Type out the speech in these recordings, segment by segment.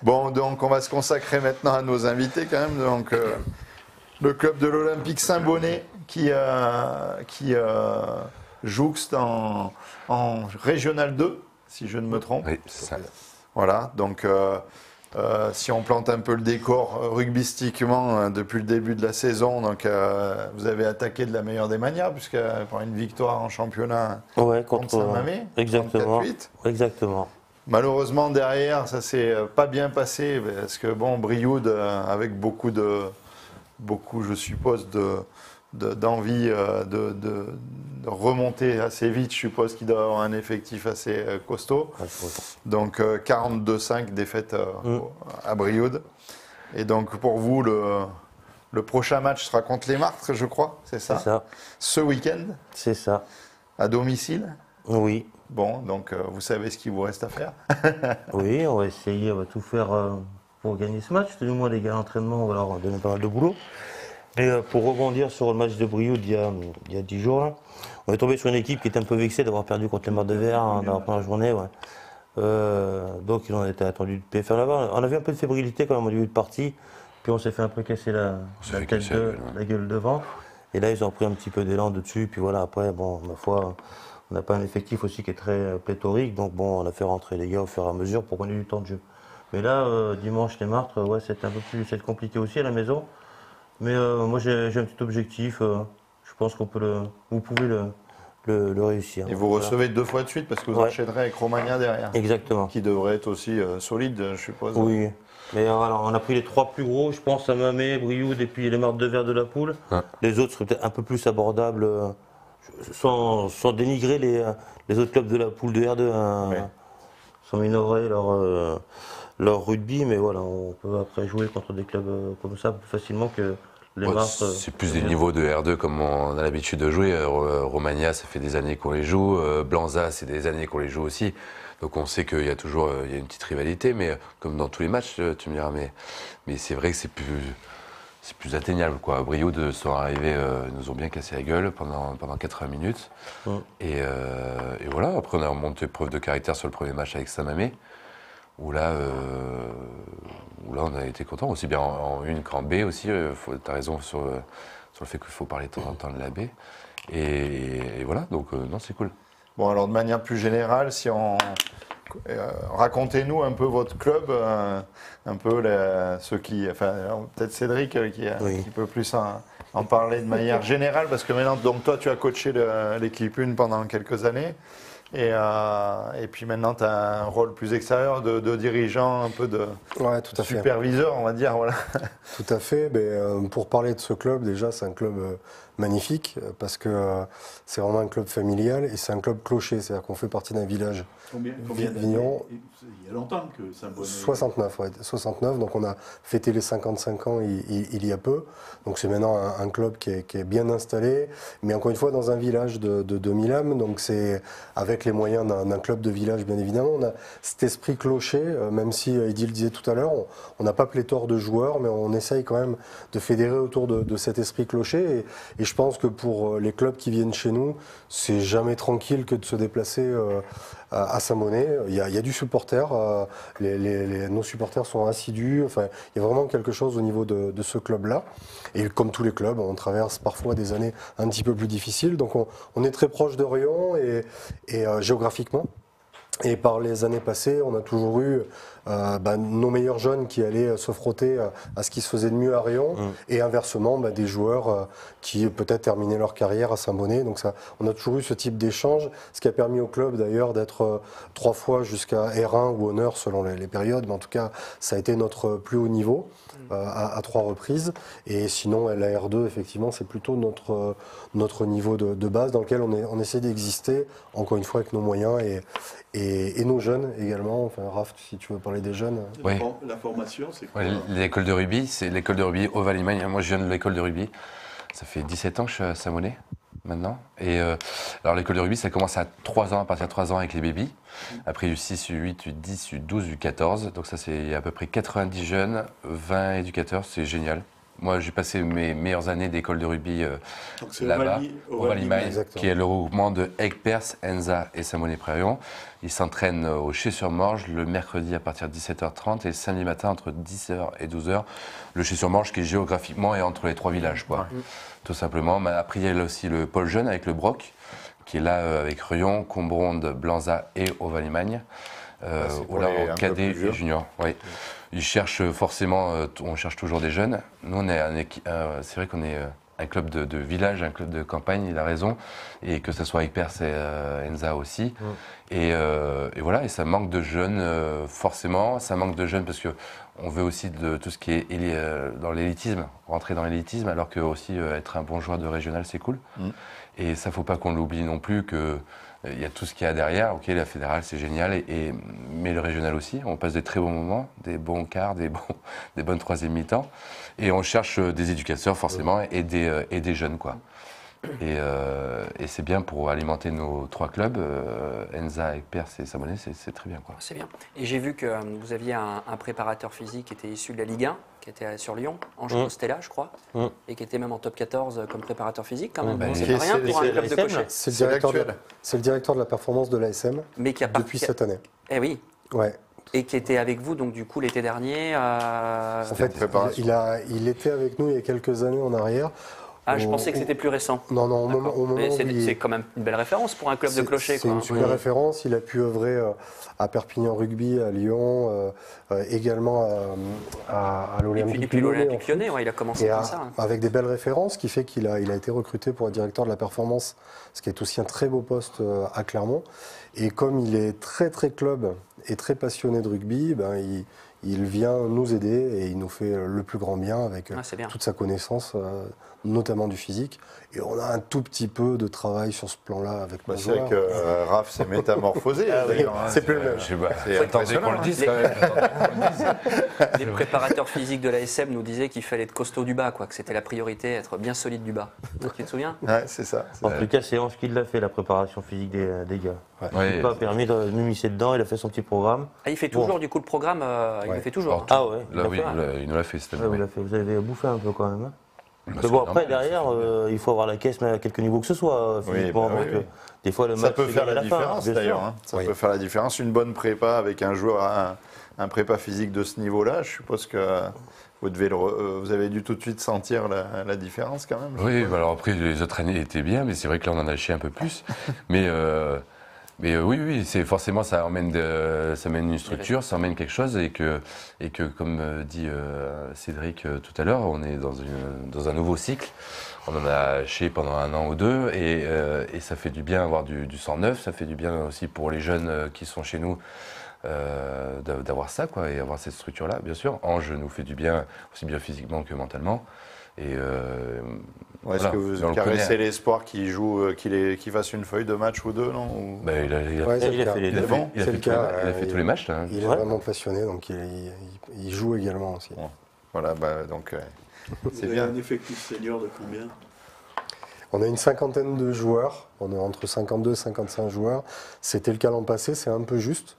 Bon, donc on va se consacrer maintenant à nos invités quand même. Donc, le club de l'Olympique Saint-Bonnet qui jouxte en Régional 2, si je ne me trompe. Oui, c'est ça. Voilà, donc si on plante un peu le décor rugbystiquement depuis le début de la saison, donc vous avez attaqué de la meilleure des manières, puisque pour une victoire en championnat Ouais, contre Saint-Mamé, exactement. 34-8. Exactement. Malheureusement, derrière, ça s'est pas bien passé, parce que bon, Brioude, avec beaucoup, je suppose, d'envie de remonter assez vite, je suppose qu'il doit avoir un effectif assez costaud. Donc 42-5 défaite à Brioude. Et donc pour vous, le prochain match sera contre les Martres, je crois, c'est ça? C'est ça. Ce week-end, C'est ça. à domicile? Oui. Bon, donc vous savez ce qu'il vous reste à faire. Oui, on va essayer, on va tout faire pour gagner ce match. Tout moins les gars d'entraînement, on va leur donner pas mal de boulot. Mais pour rebondir sur le match de Brioude il y a 10 jours, là, on est tombé sur une équipe qui était un peu vexée d'avoir perdu contre les Martres de Verre dans la première journée. Ouais. Donc ils ont été attendus de pied ferme là-bas. On avait un peu de fébrilité quand même au début de partie, puis on s'est fait un peu casser la gueule devant. Et là ils ont pris un petit peu d'élan dessus, puis voilà, après, bon, ma foi, on n'a pas un effectif aussi qui est très pléthorique, donc bon, on a fait rentrer les gars au fur et à mesure pour qu'on ait du temps de jeu. Mais là, dimanche, les Martres, ouais, c'est un peu plus compliqué aussi à la maison. Mais moi j'ai un petit objectif, je pense vous pouvez le réussir. Et vous recevez 2 fois de suite parce que vous enchaînerez avec Romagna derrière. Exactement. Qui devrait être aussi solide, je suppose. Oui. Mais alors, on a pris les 3 plus gros, je pense, Saint-Mamé, Brioude et puis les Martres de Verre de la Poule. Ouais. Les autres seraient peut-être un peu plus abordables, sans dénigrer les autres clubs de la Poule de R2, hein, sans minorer leur rugby. Mais voilà, on peut après jouer contre des clubs comme ça plus facilement que les Martres. C'est plus des niveaux de R2 comme on a l'habitude de jouer. Romagna, ça fait des années qu'on les joue. Blanza, c'est des années qu'on les joue aussi. Donc on sait qu'il y a toujours une petite rivalité, mais comme dans tous les matchs, tu me diras. Mais c'est vrai que c'est plus atteignable, quoi. Brioude sont arrivés, nous ont bien cassé la gueule pendant 80 minutes. Et voilà, après on a remonté preuve de caractère sur le premier match avec Saint-Mamé, où là on a été content, aussi bien en une qu'en B aussi. Tu as raison sur le fait qu'il faut parler de temps en temps de la B. Et voilà, donc non, c'est cool. Bon, alors de manière plus générale, si on racontez-nous un peu votre club, un peu ceux qui, enfin peut-être Cédric qui peut plus en parler de manière générale, parce que maintenant, donc toi, tu as coaché l'équipe 1 pendant quelques années. Et puis maintenant, tu as un rôle plus extérieur de dirigeant, un peu de superviseur, on va dire. Voilà. Tout à fait. Mais, pour parler de ce club, déjà, c'est un club magnifique parce que c'est vraiment un club familial et c'est un club clocher, c'est-à-dire qu'on fait partie d'un village. Combien vigneron. Il y a longtemps que Saint-Bonnet... 69, ouais, 69, donc on a fêté les 55 ans il y a peu. Donc c'est maintenant un club qui est bien installé, mais encore une fois dans un village de 2000 âmes, donc c'est avec les moyens d'un club de village bien évidemment. On a cet esprit clocher, même si Eddy le disait tout à l'heure, on n'a pas pléthore de joueurs, mais on essaye quand même de fédérer autour de cet esprit clocher. Et je pense que pour les clubs qui viennent chez nous, c'est jamais tranquille que de se déplacer à Saint-Bonnet. Il y a du supporter, nos supporters sont assidus, enfin, il y a vraiment quelque chose au niveau de ce club-là. Et comme tous les clubs, on traverse parfois des années un petit peu plus difficiles, donc on est très proche de Riom et géographiquement. Et par les années passées, on a toujours eu nos meilleurs jeunes qui allaient se frotter à ce qui se faisait de mieux à Riom, et inversement des joueurs qui peut-être terminaient leur carrière à Saint-Bonnet. Donc ça, on a toujours eu ce type d'échange, ce qui a permis au club d'ailleurs d'être 3 fois jusqu'à R1 ou honneur selon les périodes, mais en tout cas ça a été notre plus haut niveau à 3 reprises. Et sinon la R2 effectivement c'est plutôt notre niveau de base dans lequel on essaie d'exister, encore une fois avec nos moyens et nos jeunes également. Enfin, Raph, si tu veux parler des jeunes. Oui. La formation, c'est quoi? L'école de rugby, c'est l'école de rugby au Val-Limagne. Moi, je viens de l'école de rugby. Ça fait 17 ans que je suis à Saint-Bonnet, maintenant. Et alors, l'école de rugby, ça commence à 3 ans, à partir de 3 ans avec les bébés. Après, U6, U8, U10, U12, U14. Donc ça, c'est à peu près 90 jeunes, 20 éducateurs. C'est génial. moi j'ai passé mes meilleures années d'école de rugby Donc c'est là-bas, Ovalie Mine, exactement. qui est le regroupement de Aigues-Perse, Enza et Saint-Bonnet-Prérion. Ils s'entraînent au Chez-sur-Morge le mercredi à partir de 17h30 et le samedi matin entre 10h et 12h. Le Chez-sur-Morge qui géographiquement est entre les 3 villages, quoi. Tout simplement. Mais après, il y a aussi le pôle jeune avec le Broc, qui est là avec Rion, Combronde, Blanza et Ovalie-Magne. c'est pour Là, les un en peu cadet plus vieux. et junior. Oui. Ils cherchent forcément, on cherche toujours des jeunes. Nous, on est c'est vrai qu'on est un club de village, un club de campagne, il a raison, et que ce soit avec Perse et Enza aussi. Et voilà, et ça manque de jeunes, forcément. Ça manque de jeunes parce qu'on veut aussi de tout ce qui est dans l'élitisme, rentrer dans l'élitisme, alors que aussi être un bon joueur de régional, c'est cool. Et ça, faut pas qu'on l'oublie non plus que il y a tout ce qu'il y a derrière. Ok, la fédérale, c'est génial, mais le régional aussi. On passe des très bons moments, des bons quarts, des bonnes troisième mi-temps. Et on cherche des éducateurs, forcément, et des jeunes, quoi. Et c'est bien pour alimenter nos 3 clubs, Enza, Aigues-Perse et Saint-Bonnet, c'est très bien, quoi. C'est bien. Et j'ai vu que vous aviez un préparateur physique qui était issu de la Ligue 1, qui était sur Lyon, Angelo Stella, je crois, et qui était même en top 14 comme préparateur physique, quand même. Bah, Bon, c'est c'est- pas rien c'est- pour un c'est club de l'ASM, cocher. C'est C'est l'actuel. le directeur de la performance de l'ASM Mais qui a depuis cette année. Eh oui. Ouais. Et qui était avec vous, donc du coup, l'été dernier. En fait, préparation. il était avec nous il y a quelques années en arrière. Ah, je Au- pensais que c'était plus récent. Non, non, au moment, D'accord. au moment Mais où c'est quand même une belle référence pour un club de clocher. C'est une super référence. Il a pu œuvrer à Perpignan Rugby, à Lyon, également à Et l'Olympique puis Lyonnais, l'Olympique en Lyonnais, foot. ouais, il a commencé Et comme ça. hein. avec des belles références, ce qui fait qu'il a été recruté pour être directeur de la performance, ce qui est aussi un très beau poste à Clermont. Et comme il est très très club et très passionné de rugby, ben, il vient nous aider et il nous fait le plus grand bien avec Ah, c'est bien. toute sa connaissance, notamment du physique. Et on a un tout petit peu de travail sur ce plan-là avec nos C'est vrai joueurs. que Raph s'est métamorphosé. d'ailleurs, hein. c'est plus le même. Je sais pas. C'est Attendez qu'on le impressionnant, dise, quand même. Attendez qu'on le dise. Les préparateurs physiques de l'ASM nous disaient qu'il fallait être costaud du bas, quoi, que c'était la priorité, être bien solide du bas. Tu te souviens? Ouais, c'est ça. En tout cas, c'est Ange qui l'a fait, la préparation physique des gars. Ouais. Il n'a pas permis de m'immiscer dedans, il a fait son petit programme. Ah, il fait toujours du coup le programme, il le fait toujours. Alors, hein. Ah ouais, Là, il oui, l'a fait. il nous l'a fait cette Ouais, année. vous l'avez fait. Vous avez bouffé un peu quand même. hein. Bah, Mais c'est bon, après, normal, derrière, il faut avoir la caisse, mais à quelque niveau que ce soit, Oui, physiquement. bah oui, donc, oui. des fois, le Ça match peut se faire gagne la à la fin, différence bien sûr. d'ailleurs. hein. Ça peut faire la différence. Une bonne prépa avec un joueur, un prépa physique de ce niveau-là, je suppose que vous avez dû tout de suite sentir la différence quand même. je Oui, suppose. bah alors après, les autres années étaient bien, mais c'est vrai que là, on en a lâché un peu plus. Mais oui, c'est forcément, ça amène une structure, ça amène quelque chose, et que comme dit Cédric tout à l'heure, on est dans un nouveau cycle. On en a lâché pendant 1 an ou 2, et ça fait du bien avoir du sang neuf, ça fait du bien aussi pour les jeunes qui sont chez nous. D'avoir ça, quoi, et avoir cette structure-là, bien sûr. Ange nous fait du bien, aussi bien physiquement que mentalement. Et Est-ce voilà, que vous on le caressez connaît. l'espoir qu'il joue, qu'il fasse une feuille de match ou 2, non ou... Ben, il a Ouais, c'est Il le a cas. fait les il a deux. fait, bon, il a c'est fait le tous les cas, ma- il a fait tous les matchs, là. Il est Ouais. vraiment passionné, donc il joue également aussi. Voilà, donc Vous c'est avez bien. un effectif senior de combien? On a une cinquantaine de joueurs, on est entre 52 et 55 joueurs. C'était le cas l'an passé, c'est un peu juste.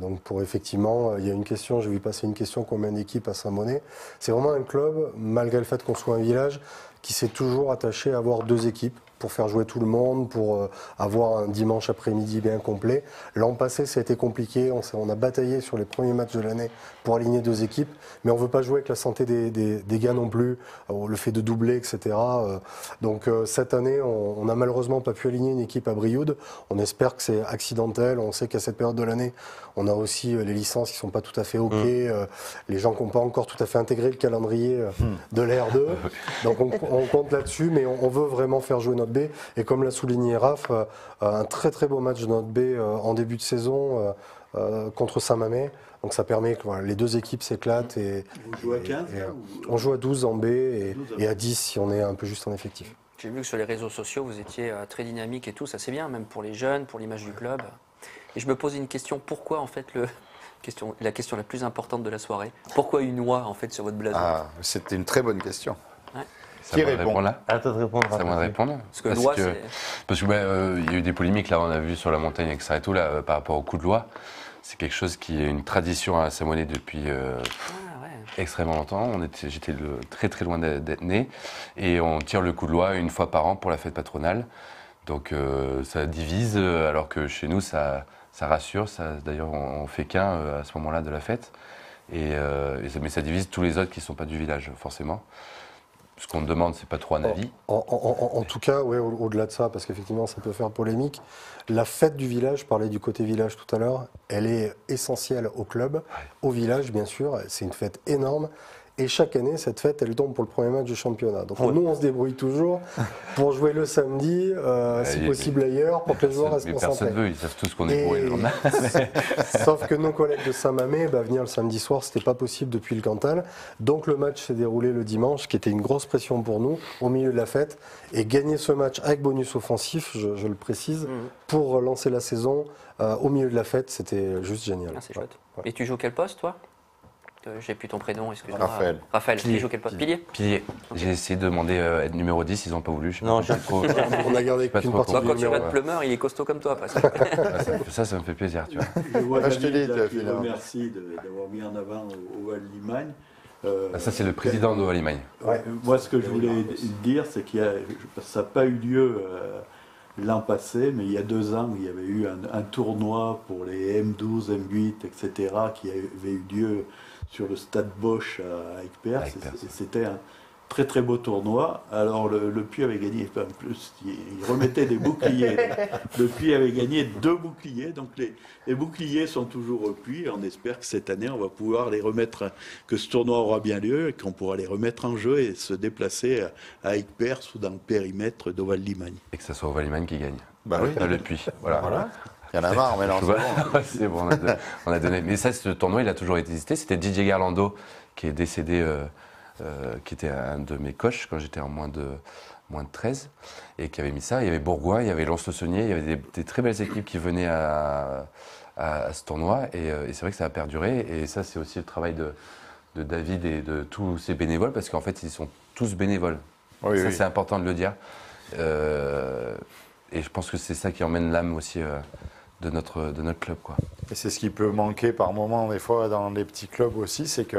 Donc pour effectivement, il y a une question, je vais lui passer une question, combien d'équipes à Saint-Bonnet? C'est vraiment un club, malgré le fait qu'on soit un village, qui s'est toujours attaché à avoir 2 équipes pour faire jouer tout le monde, pour avoir un dimanche après-midi bien complet. L'an passé, ça a été compliqué, on a bataillé sur les premiers matchs de l'année pour aligner 2 équipes, mais on ne veut pas jouer avec la santé des gars non plus, le fait de doubler, etc. Donc cette année, on n'a malheureusement pas pu aligner une équipe à Brioude. On espère que c'est accidentel, on sait qu'à cette période de l'année, on a aussi les licences qui ne sont pas tout à fait OK, les gens qui n'ont pas encore tout à fait intégré le calendrier de l'R2. Donc on compte là-dessus, mais on veut vraiment faire jouer notre B. Et comme l'a souligné Raph, un très très beau match de notre B en début de saison contre Saint-Mamet. Donc ça permet que voilà, les 2 équipes s'éclatent. Vous jouez à 15 là, ou- On joue à 12 en B 12 et à 10 si on est un peu juste en effectif. J'ai vu que sur les réseaux sociaux, vous étiez très dynamique et tout, ça c'est bien, même pour les jeunes, pour l'image du club. Et je me pose une question, pourquoi en fait la question la plus importante de la soirée, pourquoi une oie en fait sur votre blason? Ah, c'était une très bonne question. Ça Qui va répond répondre là. À toi de répondre. C'est à moi de répondre. Parce que loi, c'est... Parce que il y a eu des polémiques là, on a vu sur la montagne, etc. et tout là, par rapport au coup de loi. C'est quelque chose qui est une tradition à Saint-Bonnet depuis, Ah, ouais. extrêmement longtemps. J'étais très très loin d'être né. Et on tire le coup de loi une fois par an pour la fête patronale. Donc ça divise, alors que chez nous, ça rassure. D'ailleurs, on fait qu'un à ce moment-là de la fête. Mais ça divise tous les autres qui ne sont pas du village, forcément. Ce qu'on me demande, c'est pas trop un avis. En tout cas, ouais, au-delà de ça, parce qu'effectivement, ça peut faire polémique, la fête du village, je parlais du côté village tout à l'heure, elle est essentielle au club, au village, bien sûr. C'est une fête énorme. Et chaque année, cette fête, elle tombe pour le premier match du championnat. Donc nous, on se débrouille toujours pour jouer le samedi, si possible ailleurs, pour que les joueurs restent concentrés. Personne ne veut, ils savent tous qu'on est bourré le lendemain. Sauf que nos collègues de Saint-Mamé, venir le samedi soir, c'était pas possible depuis le Cantal. Donc le match s'est déroulé le dimanche, qui était une grosse pression pour nous, au milieu de la fête. Et gagner ce match avec bonus offensif, je le précise, pour lancer la saison au milieu de la fête, c'était juste génial. Ah, c'est chouette. Et tu joues quel poste, toi? J'ai plus ton prénom, excuse-moi. Raphaël. Raphaël, tu joues quel poste? Pilier? Pilier. J'ai essayé de demander être numéro 10, ils n'ont pas voulu. Non, On a gardé qu'une partie Toi, du quand tu numéro. vas de Plumeur, il est costaud comme toi, presque. Ça me fait plaisir, tu vois. Je vois Je te David, dis, là, qui finalement. remercie d'avoir mis en avant au Val Limagne. Ça, c'est le président de Limagne. Moi, ce que je voulais dire, c'est qu'il y a, ça n'a pas eu lieu l'an passé, mais il y a 2 ans, il y avait eu un tournoi pour les M12, M8, etc., qui avait eu lieu sur le stade Bosch à Aigueperse. C'était un très très beau tournoi. Alors le Puy avait gagné, en plus, il remettait des boucliers. Le Puy avait gagné 2 boucliers, donc les boucliers sont toujours au Puy. On espère que cette année, on va pouvoir les remettre, que ce tournoi aura bien lieu et qu'on pourra les remettre en jeu et se déplacer à Aigueperse ou dans le périmètre d'Oval-Limagne. Et que ce soit Oval-Limagne qui gagne. Bah oui. Le Puy. Voilà. Il y en a marre, mais non, C'est bon, on a donné. Mais ça, ce tournoi, il a toujours existé. C'était Didier Garlando qui est décédé, qui était un de mes coachs quand j'étais en moins de 13, et qui avait mis ça. Il y avait Bourgoin, il y avait Lons-le-Saunier, il y avait des très belles équipes qui venaient à ce tournoi. Et c'est vrai que ça a perduré. Et ça, c'est aussi le travail de David et de tous ces bénévoles, parce qu'en fait, ils sont tous bénévoles. Oui, ça, oui. c'est important de le dire. Et je pense que c'est ça qui emmène l'âme aussi de notre club, quoi. Et c'est ce qui peut manquer par moment, des fois, dans les petits clubs aussi, c'est que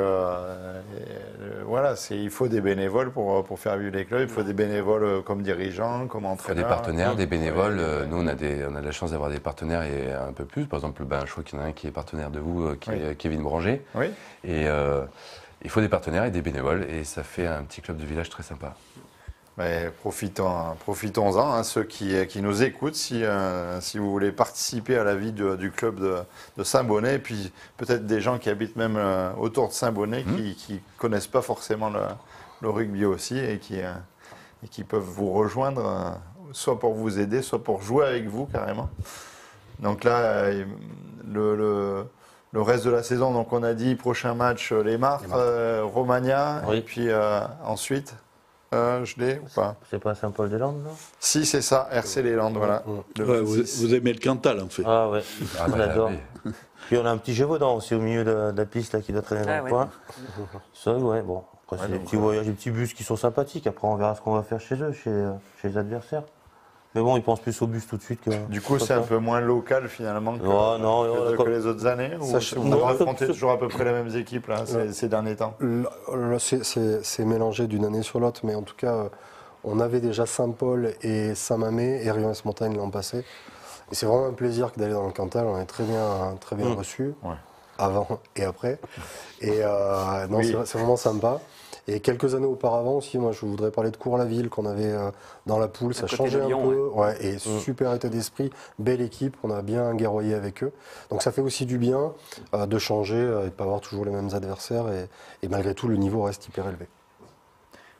voilà, il faut des bénévoles pour faire vivre les clubs, il faut des bénévoles comme dirigeants, comme Il faut entraîneurs. des partenaires, des bénévoles. Nous, on a de la chance d'avoir des partenaires et un peu plus. Par exemple, je crois qu'il y en a un qui est partenaire de vous, qui est Kevin Branger. Oui. Et il faut des partenaires et des bénévoles, et ça fait un petit club de village très sympa. Mais profitons-en, hein, ceux qui nous écoutent, si vous voulez participer à la vie du club de Saint-Bonnet, et puis peut-être des gens qui habitent même autour de Saint-Bonnet, qui ne connaissent pas forcément le rugby aussi, et qui peuvent vous rejoindre, soit pour vous aider, soit pour jouer avec vous carrément. Donc là, le reste de la saison, donc on a dit prochain match, les Martres, Romagna, Oui. et puis ensuite... je l'ai ou pas? C'est pas Saint-Paul-des-Landes, non? Si, c'est ça, RC Les Landes, voilà. Le Ouais, 26. vous aimez le Cantal, en fait. Ah ouais, Ah, on bah, adore. oui. Puis on a un petit Gévaudan aussi au milieu de la piste là, qui doit traîner dans Ah le ouais. coin. Ça, ouais, bon. Après, c'est des petits voyages, des petits bus qui sont sympathiques. Après, on verra ce qu'on va faire chez eux, chez les adversaires. Mais bon, ils pensent plus au bus tout de suite que. Du coup, c'est un peu moins local finalement que, Oh, non, que les autres années. Ou Sach- vous non, affrontez c'est- toujours à peu près les mêmes équipes là, ces derniers temps. Là, c'est mélangé d'une année sur l'autre, mais en tout cas, on avait déjà Saint-Paul et Saint-Mamé et Rion-Montagne l'an passé. Et c'est vraiment un plaisir d'aller dans le Cantal. On est très bien reçus, Ouais. avant et après. Et non, Oui. c'est vraiment sympa. Et quelques années auparavant aussi, moi je voudrais parler de Cours-la-Ville qu'on avait dans la poule. Ça côté changeait de un Lyon, peu. Ouais, et super état d'esprit, belle équipe. On a bien guerroyé avec eux. Donc ça fait aussi du bien de changer et de ne pas avoir toujours les mêmes adversaires. Et malgré tout, le niveau reste hyper élevé.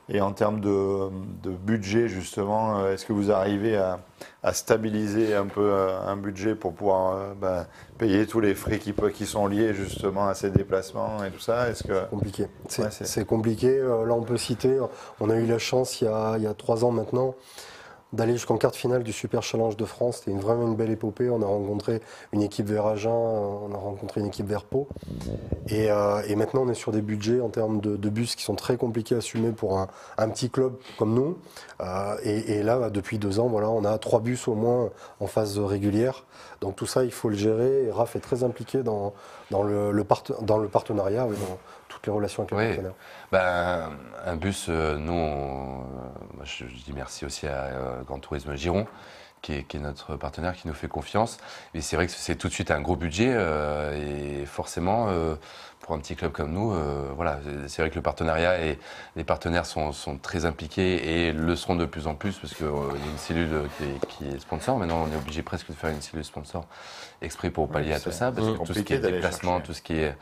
Et en termes de budget justement, est-ce que vous arrivez à stabiliser un peu un budget pour pouvoir payer tous les frais qui sont liés justement à ces déplacements et tout ça? Est-ce que Compliqué. c'est- C'est compliqué. Là, on peut citer, on a eu la chance il y a 3 ans maintenant d'aller jusqu'en quart de finale du Super Challenge de France. C'était vraiment une belle épopée. On a rencontré une équipe vers Agen, on a rencontré une équipe vers Pau. Et maintenant, on est sur des budgets en termes de bus qui sont très compliqués à assumer pour un petit club comme nous. Et là, depuis 2 ans, voilà, on a 3 bus au moins en phase régulière. Donc tout ça, il faut le gérer. Et Raph est très impliqué dans le partenariat, oui, dans toutes les relations avec les partenaires. Ben, un bus, nous, moi, je dis merci aussi à Grand Tourisme Giron, qui est notre partenaire, qui nous fait confiance. Et c'est vrai que c'est tout de suite un gros budget et forcément, pour un petit club comme nous, voilà, c'est vrai que le partenariat et les partenaires sont très impliqués et le seront de plus en plus parce qu'il y a une cellule qui est sponsor. Maintenant, on est obligé presque de faire une cellule sponsor exprès pour pallier à tout ça, parce que tout ce qui est déplacement, tout ce qui est...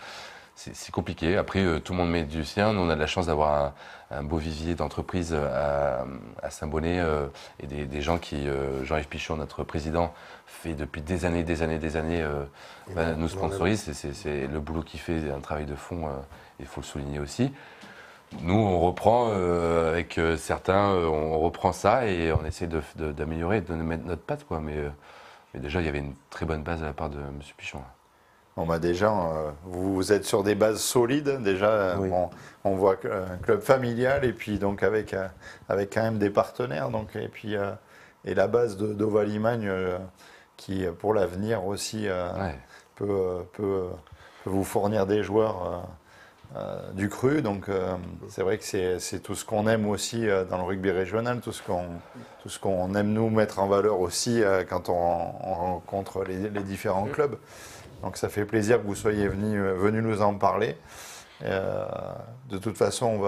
C'est compliqué. Après, tout le monde met du sien. Nous, on a de la chance d'avoir un beau vivier d'entreprises à Saint-Bonnet et des gens qui, Jean-Yves Pichon, notre président, fait depuis des années, nous sponsorise. C'est le boulot qu'il fait, un travail de fond, il faut le souligner aussi. Nous, on reprend avec certains, on reprend ça et on essaie d'améliorer, de mettre notre patte, quoi. Mais déjà, il y avait une très bonne base à la part de M. Pichon. Bon, bah déjà, vous êtes sur des bases solides. Déjà, Oui. on voit un club familial et puis donc avec quand même des partenaires. Donc, et puis et la base d'Oval-Limagne qui, pour l'avenir aussi, peut vous fournir des joueurs du cru. Donc, c'est vrai que c'est tout ce qu'on aime aussi dans le rugby régional, tout ce qu'on aime nous mettre en valeur aussi quand on rencontre les différents clubs. Donc ça fait plaisir que vous soyez venu nous en parler. De toute façon,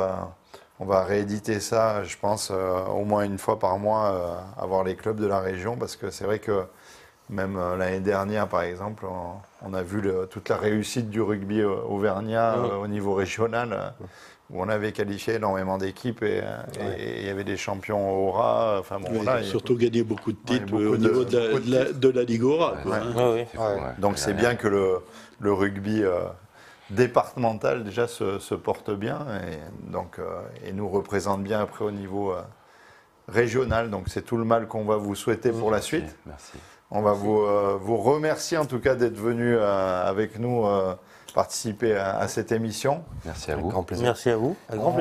on va rééditer ça, je pense, au moins une fois par mois, à voir les clubs de la région, parce que c'est vrai que même l'année dernière, par exemple, on a vu toute la réussite du rugby auvergnat au niveau régional, où on avait qualifié énormément d'équipes et il y avait des champions au Aura. Enfin, bon, Oui, voilà, surtout gagné beaucoup de titres beaucoup au niveau de la Ligue Aura. Ouais. Quoi, hein. Oui, oui. Donc c'est bien que le rugby départemental déjà se porte bien et nous représente bien après au niveau régional. Donc c'est tout le mal qu'on va vous souhaiter pour la suite. Merci. On va vous remercier en tout cas d'être venu avec nous participer à cette émission. Merci à vous. Grand plaisir. Merci à vous. Un grand plaisir.